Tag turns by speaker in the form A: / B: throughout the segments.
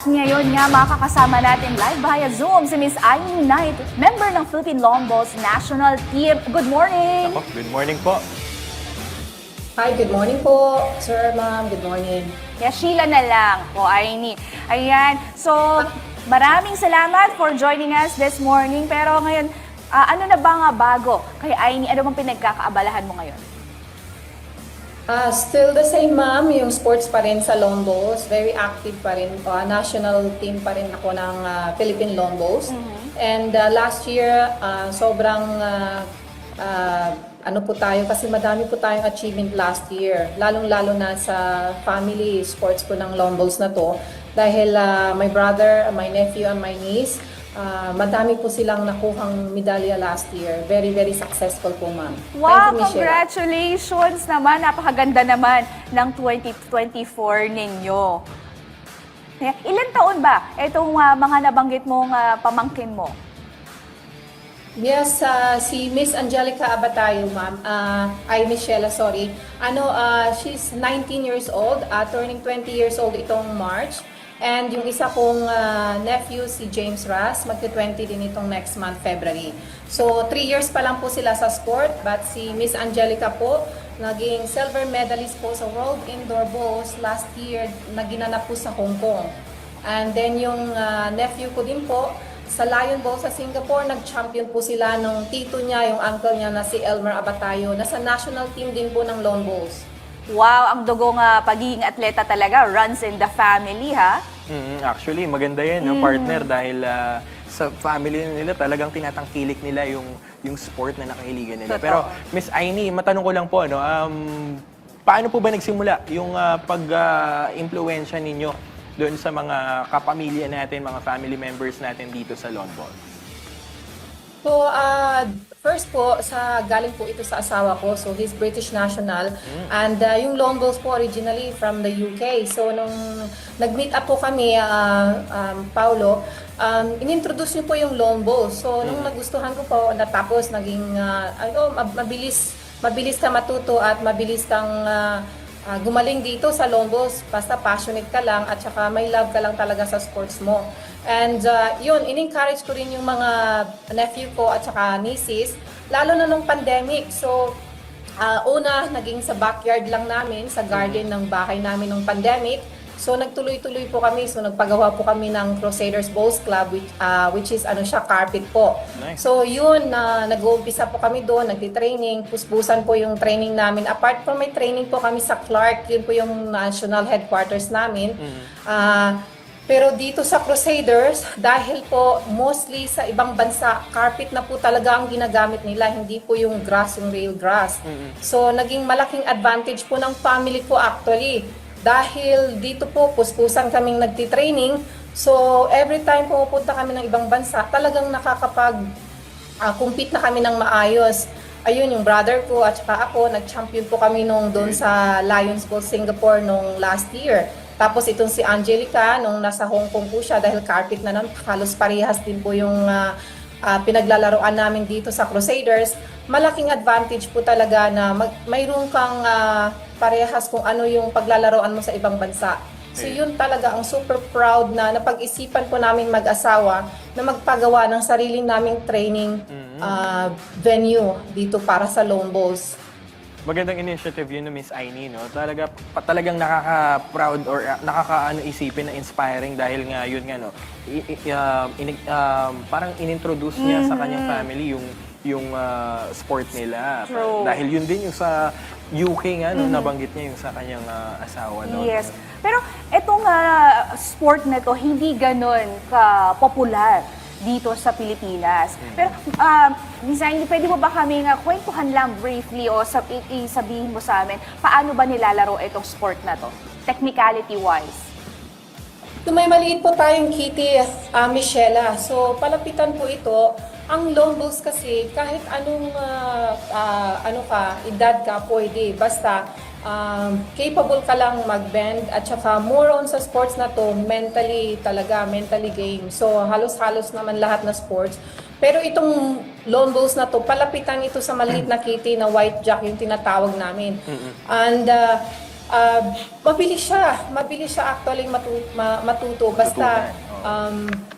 A: Ngayon nga makakasama natin live via Zoom si Miss Aimee Knight, member ng Philippine Longballs National Team. Good morning!
B: Ako, good morning po.
C: Hi, good morning po, sir, ma'am. Good morning.
A: Kaya Sheila na lang po, Aimee. Ayan, so maraming salamat for joining us this morning. Pero ngayon, ano na ba nga bago kay Aimee? Ano bang pinagkakaabalahan mo ngayon?
C: Still the same, ma'am. Yung sports pa rin sa Longballs. Very active pa rin. National team pa rin ako ng Philippine Longballs. And last year, sobrang ano po tayo, kasi madami po tayong achievement last year. Lalong-lalo na sa family sports ko ng Longballs na to. Dahil my brother, my nephew, and my niece, madami po silang nakuhang medalya last year. Very, very successful po, ma'am.
A: Wow,
C: Thank you, Michelle.
A: congratulations naman. Napakaganda naman ng 2024 ninyo. Ilan taon ba itong mga nabanggit mong pamangkin mo?
C: Yes, si Miss Angelica Abatayo, ma'am. Ay, Michelle, sorry. She's 19 years old, turning 20 years old itong March. And yung isa kong nephew, si James Ras, magti-20 din itong next month, February. So, 3 years pa lang po sila sa sport, but si Miss Angelica po, naging silver medalist po sa World Indoor Bowls last year na ginanap po sa Hong Kong. And then yung nephew ko din po, sa Lion Bowl sa Singapore, nag-champion po sila nung tito niya, yung uncle niya na si Elmer Abatayo, nasa national team din po ng Lone Bowls.
A: Wow, ang dugong pagiging atleta talaga runs in the family, ha?
B: Actually, maganda yan, no, partner, dahil sa family nila talagang tinatangkilik nila yung sport na nakahiligan nila.
A: Totoo.
B: Pero, Miss Aimee, matanong ko lang po, paano po ba nagsimula yung pag-impluensya ninyo doon sa mga kapamilya natin, mga family members natin dito sa Longballs?
C: So, first po, galing po ito sa asawa ko. So, he's British national. And yung Longballs po originally from the UK. So, nung nag-meet up po kami, Paulo, inintroduce niyo po yung Longballs. So, nung nagustuhan ko po, natapos, naging, mabilis ka matuto at mabilis kang gumaling dito sa Longballs. Basta passionate ka lang at saka may love ka lang talaga sa sports mo. And yun, in-encourage ko rin yung mga nephew ko at saka nieces, lalo na nung pandemic. So, una, naging sa backyard lang namin, sa garden ng bahay namin nung pandemic. So, nagtuloy-tuloy po kami. So, nagpagawa po kami ng Crusaders Bowls Club, which is carpet po.
B: Nice.
C: So, yun, nag-uumpisa po kami doon, nagtitraining, puspusan po yung training namin. Apart from may training po kami sa Clark, yun po yung national headquarters namin. Pero dito sa Crusaders, dahil po mostly sa ibang bansa, carpet na po talaga ang ginagamit nila, hindi po yung grass, yung real grass. So, naging malaking advantage po ng family ko actually. Dahil dito po, puspusan kaming nagtitraining. So, every time pumupunta kami ng ibang bansa, talagang nakakapag-compete na kami ng maayos. Ayun, yung brother ko at saka ako, nag-champion po kami doon sa Lions Bowl Singapore nung last year. Tapos itong si Angelica, nung nasa Hong Kong po siya, dahil carpet na nun, halos parehas din po yung pinaglalaroan namin dito sa Crusaders. Malaking advantage po talaga na mayroon kang parehas kung ano yung paglalaroan mo sa ibang bansa. So yun talaga ang super proud na napag-isipan po namin mag-asawa na magpagawa ng sarili naming training venue dito para sa Longballs.
B: Magandang initiative yun no, Miss Aimee, no? Talagang nakaka-proud or nakaka-ano isipin na inspiring dahil nga yun nga, no? Parang inintroduce niya sa kanyang family yung sport nila.
A: True.
B: Dahil yun din yung sa UK nga, no, nabanggit niya yung sa kanyang asawa. No?
A: Yes. Pero itong sport na to, hindi ganon ka-popular dito sa Pilipinas. Pero, Miss Aimee, pwede mo ba kami kwentuhan lang briefly o isabihin mo sa amin, paano ba nilalaro itong sport na to, technicality-wise?
C: Kung may maliit po tayong kitty, Michelle, so palapitan po ito. Ang Longballs kasi, kahit anong edad ka, pwede. Basta, capable ka lang mag-bend at saka more on sa sports na to, mentally game. So, halos-halos naman lahat na sports. Pero itong Longballs na to, palapitan ito sa maliit na kitty na white jack, yung tinatawag namin. And Mabilis siya actually matuto. Basta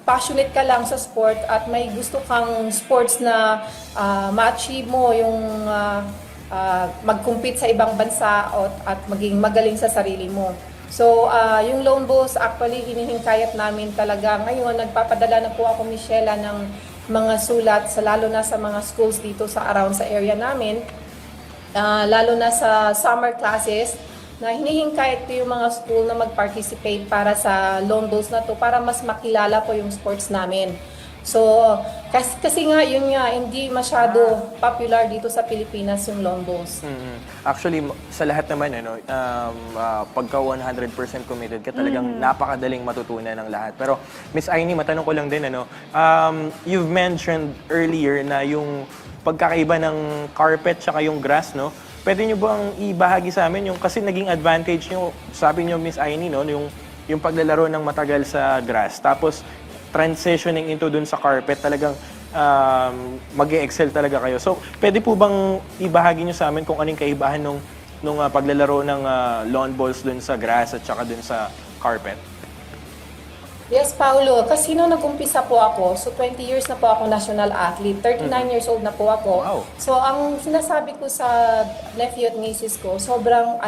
C: passionate ka lang sa sport at may gusto kang sports na ma-achieve mo yung mag-compete sa ibang bansa at maging magaling sa sarili mo. So, yung Lone Bulls, actually, hinihingkayat namin talaga. Ngayon, nagpapadala na po ako, Michela, ng mga sulat, lalo na sa mga schools dito around sa area namin. Lalo na sa summer classes, na hinihingkayat ko yung mga school na mag-participate para sa Lone Bulls na to para mas makilala po yung sports namin. So, kasi nga, yun nga, hindi masyado popular dito sa Pilipinas yung Lone Bulls.
B: Actually, sa lahat naman, pagka 100% committed ka, talagang napakadaling matutunan ng lahat. Pero, Miss Aini, matanong ko lang din, you've mentioned earlier na yung pagkakaiba ng carpet tsaka yung grass, no? Pwede nyo bang ibahagi sa amin yung, kasi naging advantage nyo, sabi nyo, Miss Aini, no? Yung paglalaro ng matagal sa grass. Tapos, transitioning into dun sa carpet, talagang mag-e-excel talaga kayo. So, pwede po bang ibahagi nyo sa amin kung anong kaibahan nung paglalaro ng lawn balls dun sa grass at saka dun sa carpet?
C: Yes, Paulo. Kasi nung nag-umpisa po ako, so 20 years na po ako national athlete, 39 years old na po ako.
B: Wow.
C: So, ang sinasabi ko sa nephew at nieces ko, sobrang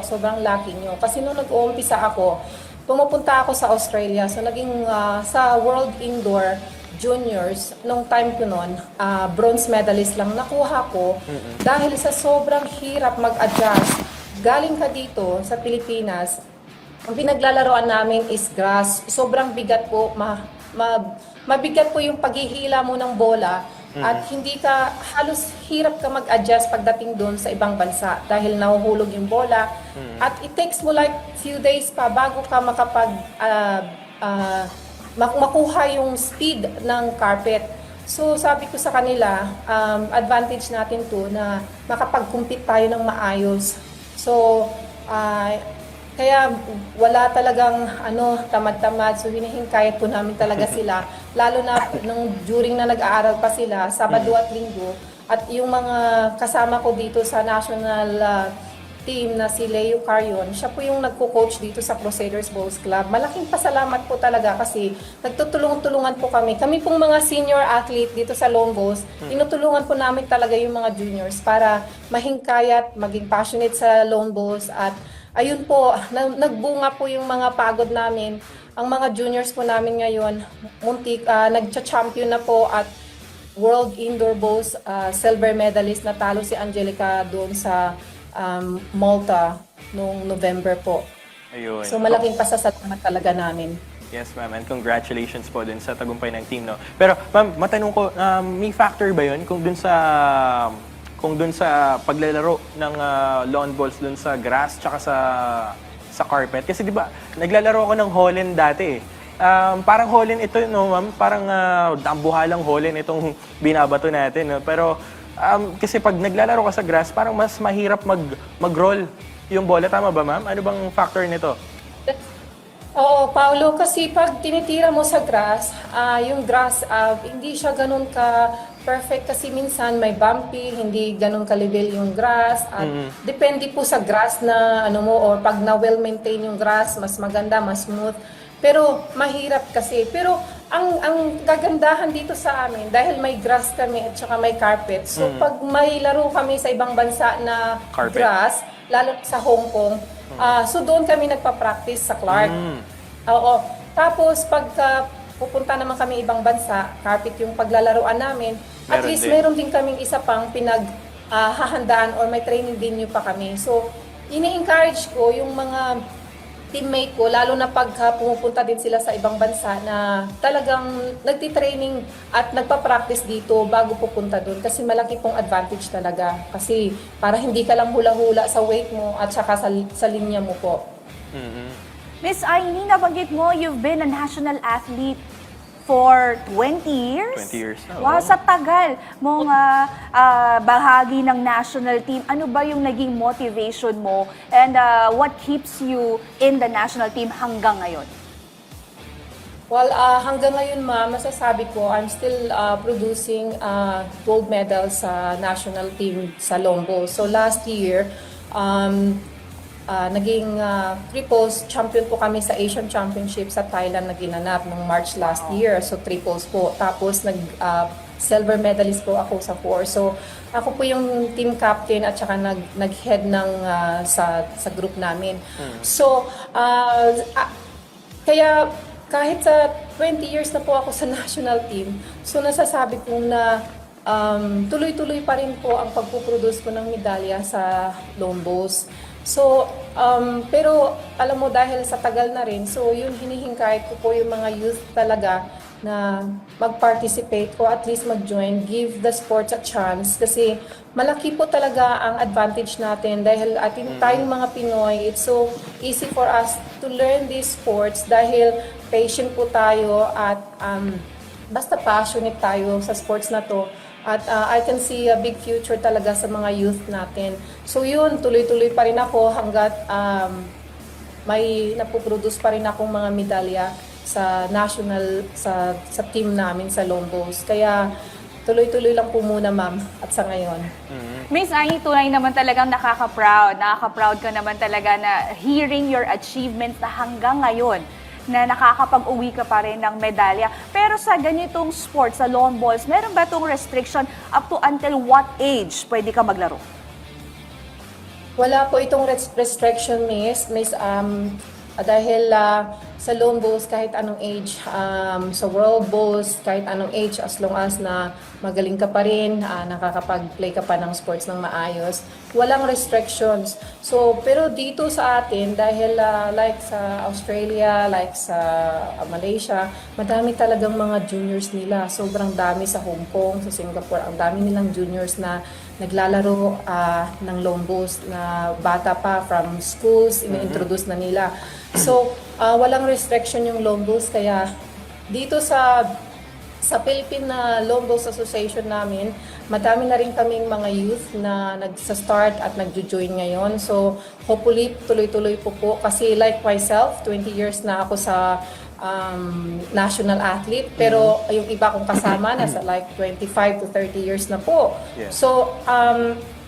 C: sobrang lucky nyo. Kasi nung nag-uumpisa ako, pumupunta ako sa Australia. So, naging sa World Indoor Juniors, nung time ko noon, bronze medalist lang nakuha ko dahil sa sobrang hirap mag-adjust. Galing ka dito sa Pilipinas, ang pinaglalaroan namin is grass. Sobrang bigat po, mabigat po yung paghihila mo ng bola. At hindi ka, halos hirap ka mag-adjust pagdating doon sa ibang bansa dahil nahuhulog yung bola. At it takes mo like few days pa bago ka makuha yung speed ng carpet. So sabi ko sa kanila, advantage natin to na makapag-compete tayo ng maayos. So, kaya wala talagang tamad-tamad. So hinihingkayat po namin talaga sila. Lalo na during na nag-aaral pa sila, Sabado at Linggo. At yung mga kasama ko dito sa national team na si Leo Carion, siya po yung nagko-coach dito sa Crusaders Bowls Club. Malaking pasalamat po talaga kasi nagtutulungan po kami. Kami pong mga senior athlete dito sa Lone Bulls, tinutulungan po namin talaga yung mga juniors para mahingkayat, maging passionate sa Lone Bulls at ayun po, nagbunga po yung mga pagod namin. Ang mga juniors po namin ngayon, nagcha-champion na po at World Indoor Bowls silver medalist. Natalo si Angelica doon sa Malta noong November po.
B: Ayun.
C: So malaking pasasalamat talaga namin.
B: Yes, ma'am. And congratulations po dun sa tagumpay ng team, no? Pero, ma'am, matanong ko, may factor ba yun kung dun sa paglalaro ng lawn balls dun sa grass tsaka sa carpet? Kasi di ba, naglalaro ako ng Holland dati eh. Parang Holland ito, no, ma'am? Parang dambuhalang Holland itong binabato natin, no? Pero kasi pag naglalaro ka sa grass, parang mas mahirap mag-roll yung bola. Tama ba, ma'am? Ano bang factor nito?
C: Oo, Paulo, kasi pag tinitira mo sa grass, yung grass, hindi siya ganun ka perfect kasi minsan may bumpy, hindi ganun ka-level yung grass. At depende po sa grass na or pag na well-maintain yung grass, mas maganda, mas smooth. Pero mahirap kasi. Pero ang gagandahan dito sa amin, dahil may grass kami at saka may carpet. So pag may laro kami sa ibang bansa na
B: Carpet.
C: grass, lalo sa Hong Kong, so doon kami nagpa-practice sa Clark. Oo. Tapos pagka pupunta naman kami ibang bansa, carpet yung paglalaroan namin, at
B: Meron
C: least
B: din.
C: meron din kaming isa pang hahandaan or may training venue pa kami. So, ini-encourage ko yung mga teammate ko, lalo na pag pumupunta din sila sa ibang bansa na talagang nagtitraining at nagpa-practice dito bago pupunta doon kasi malaki pong advantage talaga. Kasi para hindi ka lang hula-hula sa weight mo at saka sa linya mo po.
A: Miss Aini, nabanggit mo, you've been a national athlete for 20 years?
B: 20 years na,
A: Wow,
B: oo.
A: sa tagal mong bahagi ng national team. Ano ba yung naging motivation mo and what keeps you in the national team hanggang ngayon?
C: Well, hanggang ngayon masasabi ko, I'm still producing gold medals sa national team sa Lone Bulls. So last year, naging triples champion po kami sa Asian Championship sa Thailand na ginanap noong March last year. So triples po. Tapos silver medalist po ako sa 4. So ako po yung team captain at saka nag-head ng sa group namin. So kaya kahit sa 20 years na po ako sa national team, so nasasabi ko na tuloy-tuloy pa rin po ang pagpuproduce ko ng medalya sa Lombos. So, pero alam mo dahil sa tagal na rin, so yun hinihingkayat ko po yung mga youth talaga na mag-participate o at least mag-join, give the sports a chance kasi malaki po talaga ang advantage natin dahil atin tayong mga Pinoy, it's so easy for us to learn these sports dahil patient po tayo at basta passionate tayo sa sports na to. At I can see a big future talaga sa mga youth natin. So yun, tuloy-tuloy pa rin ako hanggat may napoproduce pa rin akong mga medalya sa national, sa team namin sa Lombos. Kaya tuloy-tuloy lang po muna, ma'am, at sa ngayon.
A: Miss Annie, tunay naman talagang nakaka-proud. Nakaka-proud ka naman talaga na hearing your achievements na hanggang ngayon na nakakapag-uwi ka pa rin ng medalya. Pero sa ganitong sports, sa lawn balls, meron ba itong restriction up to until what age pwede ka maglaro?
C: Wala po itong restriction, miss. Dahil sa lawn bowls, kahit anong age, sa world bowls, kahit anong age, as long as na magaling ka pa rin, nakakapag-play ka pa ng sports ng maayos, walang restrictions. So, pero dito sa atin, dahil like sa Australia, like sa Malaysia, madami talagang mga juniors nila. Sobrang dami sa Hong Kong, sa Singapore, ang dami nilang juniors na naglalaro ng lawn bowls na bata pa from schools, ini-introduce na nila. So, walang restriction yung lawn bowls, kaya dito sa Philippine Lawn Bowls Association namin, madami na rin kaming mga youth na nagsa-start at nagjo-join ngayon. So, hopefully, tuloy-tuloy po kasi like myself, 20 years na ako sa national athlete, pero yung iba kong kasama nasa like 25 to 30 years na po.
B: Yeah.
C: So,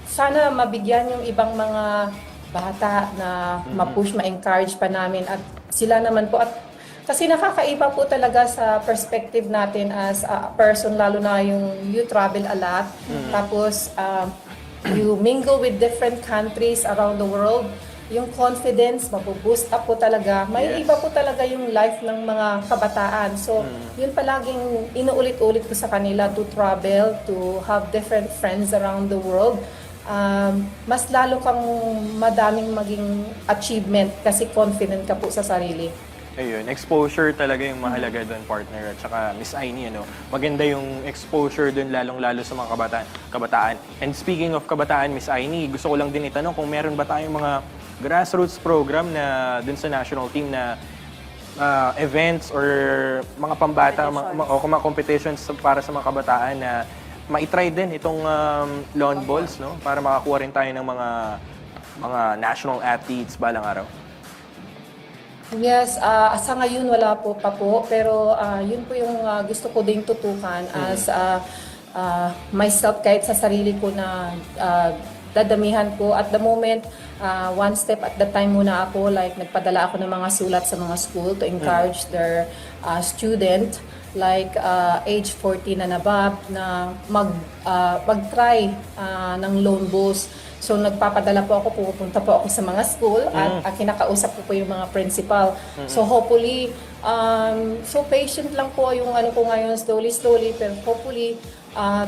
C: sana mabigyan yung ibang mga bata na ma-push, ma-encourage pa namin at sila naman po at kasi nakakaiba po talaga sa perspective natin as a person, lalo na yung you travel a lot, tapos you mingle with different countries around the world, yung confidence, mabuboost up po talaga. May iba po talaga yung life ng mga kabataan. So, yun palaging inuulit-ulit ko sa kanila to travel, to have different friends around the world. Mas lalo kang madaming maging achievement kasi confident ka po sa sarili.
B: Ayun, exposure talaga yung mahalaga doon, partner. At saka, Miss Aini, maganda yung exposure doon, lalong-lalo sa mga kabataan. And speaking of kabataan, Miss Aini, gusto ko lang din itanong kung meron ba tayong mga grassroots program na doon sa national team na events or mga pambata o mga competitions para sa mga kabataan na ma-try din itong lawn bowls, no? Para makakuha rin tayo ng mga national athletes balang araw.
C: Yes, sa ngayon wala po pa po, pero yun po yung gusto ko ding tutukan as myself, kahit sa sarili ko na dadamihan ko. At the moment, one step at the time muna ako, like nagpadala ako ng mga sulat sa mga school to encourage their student, like age 14 and above, na mag-try ng lawn bowls. So nagpapadala po ako, pupunta po ako sa mga school at kinakausap ko po yung mga principal. So hopefully, so patient lang po yung ano ko ngayon, slowly, pero hopefully,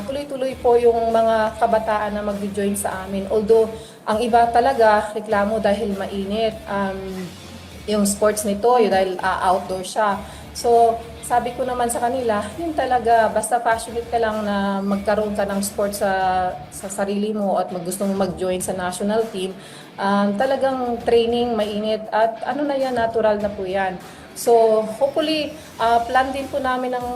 C: tuloy-tuloy po yung mga kabataan na mag-join sa amin. Although, ang iba talaga, reklamo dahil mainit. Yung sports nito, yung dahil outdoor siya. So, sabi ko naman sa kanila, yun talaga, basta passionate ka lang na magkaroon ka ng sports sa sarili mo at gusto mo mag-join sa national team, talagang training, mainit, at ano na yan, natural na po yan. So, hopefully, plan din po namin ng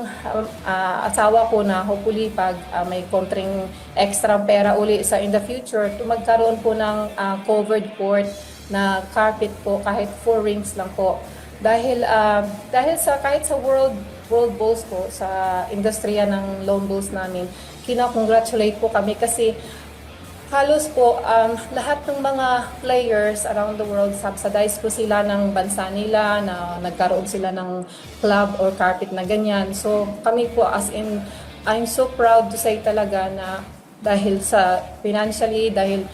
C: asawa ko na hopefully pag may kontring extra pera uli in the future, to magkaroon po ng covered court na carpet po, kahit 4 rings lang po. Dahil kahit sa world bowls po, sa industriya ng lawn bowls namin, kina-congratulate po kami kasi Halos po, lahat ng mga players around the world, subsidized po sila ng bansa nila, na nagkaroon sila ng club or carpet na ganyan. So kami po as in, I'm so proud to say talaga na dahil sa financially, dahil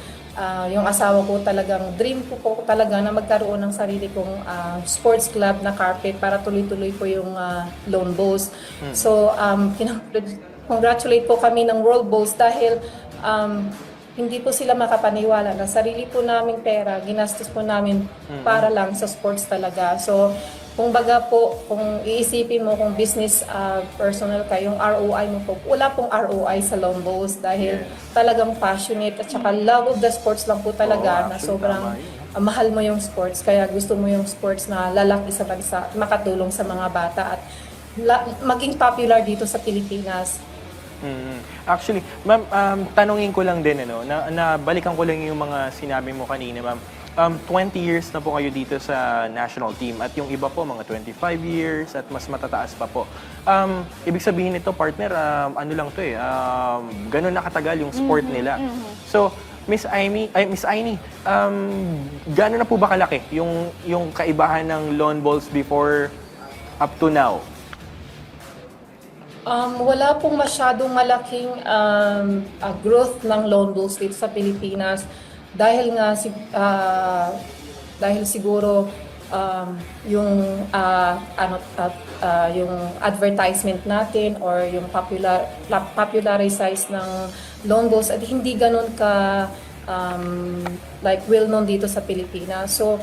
C: yung asawa ko talagang dream ko po talaga na magkaroon ng sarili kong sports club na carpet para tuloy-tuloy po yung Lone Bulls. So congratulate po kami ng World Bulls dahil hindi po sila makapaniwala na sarili po namin pera, ginastos po namin para lang sa sports talaga. So, kung baga po, kung iisipin mo kung business personal ka, yung ROI mo po, wala pong ROI sa Lone Bulls dahil talagang passionate at saka love of the sports lang po talaga na sobrang mahal mo yung sports. Kaya gusto mo yung sports na lalaki sa bansa, makatulong sa mga bata at maging popular dito sa Pilipinas.
B: Actually, ma'am, tanungin ko lang din, balikan ko lang yung mga sinabi mo kanina, ma'am. 20 years na po kayo dito sa national team at yung iba po, mga 25 years at mas matataas pa po. Ibig sabihin nito, partner, ano lang to ganun nakatagal yung sport nila. So, Miss Aimee, gano'n na po ba kalaki yung kaibahan ng Lone Bulls before up to now?
C: Wala pong masyadong malaking growth ng Lone Bulls dito sa Pilipinas dahil nga dahil siguro yung yung advertisement natin or yung popularize ng Lone Bulls at hindi ganoon ka like well known dito sa Pilipinas. So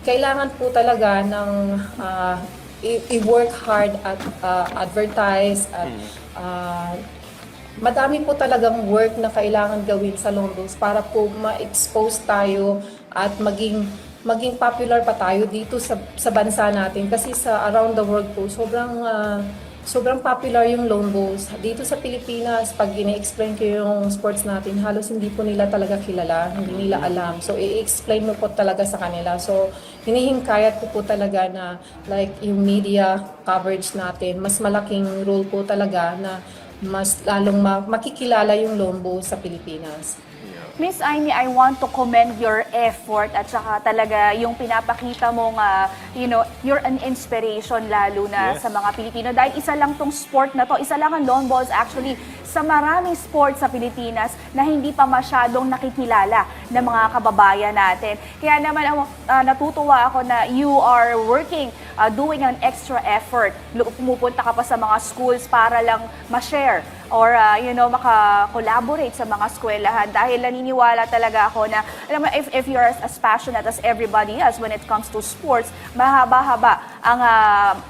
C: kailangan po talaga ng i-work hard at advertise at madami po talagang work na kailangan gawin sa Lone Bulls para po ma-expose tayo at maging popular pa tayo dito sa bansa natin kasi sa around the world po sobrang popular yung Lone Bulls. Dito sa Pilipinas, pag ine-explain ko yung sports natin, halos hindi po nila talaga kilala, hindi nila alam. So, i-explain mo po talaga sa kanila. So, hinihingkayat ko po talaga na like yung media coverage natin, mas malaking role po talaga na mas lalong makikilala yung Lone Bulls sa Pilipinas.
A: Miss Aimee, I want to commend your effort at saka talaga yung pinapakita mong, you're an inspiration lalo na sa mga Pilipino. Dahil isa lang tong sport na to, isa lang ang Lone Bulls actually sa maraming sports sa Pilipinas na hindi pa masyadong nakikilala ng mga kababayan natin. Kaya naman natutuwa ako na you are working, doing an extra effort. Pumupunta ka pa sa mga schools para lang ma-share or maka-collaborate sa mga eskwelahan dahil naniniwala talaga ako na alam mo, if you're as passionate as everybody else when it comes to sports, mahaba-haba ang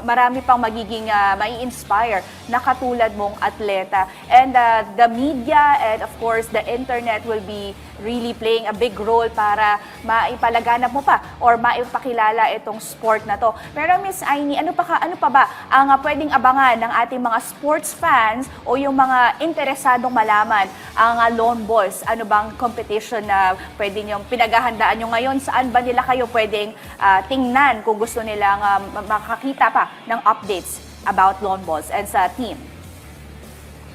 A: marami pang magiging mai-inspire na katulad mong atleta. And the media and of course the internet will be really playing a big role para maipalaganap mo pa or maipakilala itong sport na to. Pero Miss Aimee, ano pa ba ang pwedeng abangan ng ating mga sports fans o yung mga interesadong malaman ang Lone Bulls? Ano bang competition na pwede niyong pinaghahandaan nyo ngayon? Saan ba nila kayo pwedeng tingnan kung gusto nilang makakita pa ng updates about Lone Bulls and sa team?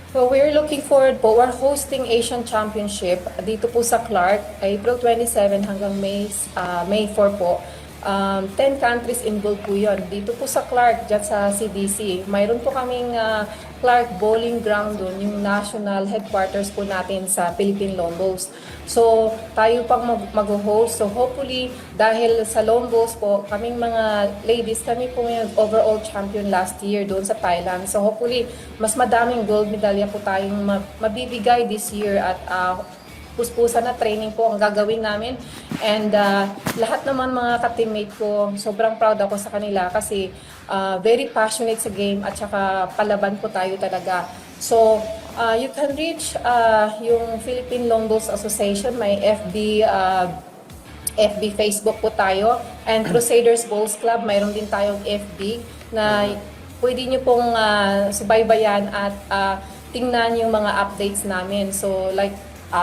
C: So we're looking forward po. We're hosting Asian Championship dito po sa Clark, April 27 hanggang May 4 po. 10 countries involved po yun. Dito po sa Clark, dyan sa CDC. Mayroon po kaming Clark Bowling Ground doon, yung national headquarters po natin sa Philippine Lone Bulls. So, tayo pang mag-host. So, hopefully, dahil sa Lone Bulls po, kaming mga ladies, kami po yung overall champion last year doon sa Thailand. So, hopefully, mas madaming gold medalya po tayong mabibigay this year at puspusan na training po ang gagawin namin. And lahat naman mga ka-teammate ko, sobrang proud ako sa kanila kasi very passionate sa game at saka palaban po tayo talaga. So, you can reach yung Philippine Lone Bulls Association, may FB, Facebook po tayo. And Crusaders Bulls Club, mayroon din tayong FB na pwede nyo pong subaybayan at tingnan yung mga updates namin. So, like,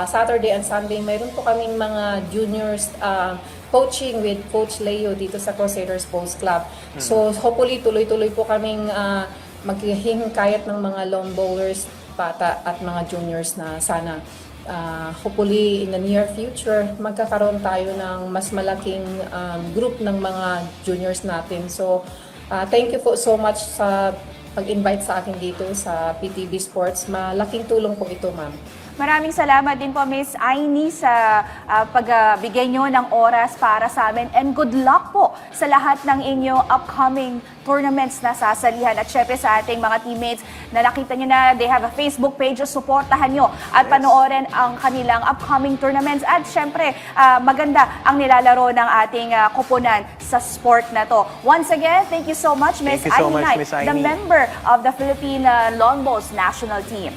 C: Saturday and Sunday, mayroon po kaming mga juniors coaching with Coach Leo dito sa Crusaders Bulls Club. So hopefully tuloy-tuloy po kaming maghihingkayat ng mga lone bowlers, bata at mga juniors na sana hopefully in the near future, magkakaroon tayo ng mas malaking group ng mga juniors natin. So, thank you po so much sa pag-invite sa akin dito sa PTV Sports. Malaking tulong po ito, ma'am.
A: Maraming salamat din po, Miss Aini, sa pagbigay nyo ng oras para sa amin. And good luck po sa lahat ng inyong upcoming tournaments na sasalihan. At syempre sa ating mga teammates na nakita nyo na they have a Facebook page, supportahan nyo at panoorin ang kanilang upcoming tournaments. At syempre, maganda ang nilalaro ng ating koponan sa sport na to. Once again, thank you so much, Miss
B: Thank you so
A: Aini
B: much,
A: Knight,
B: Miss
A: the
B: Aini.
A: member of the Philippine Lawn Bowls national team.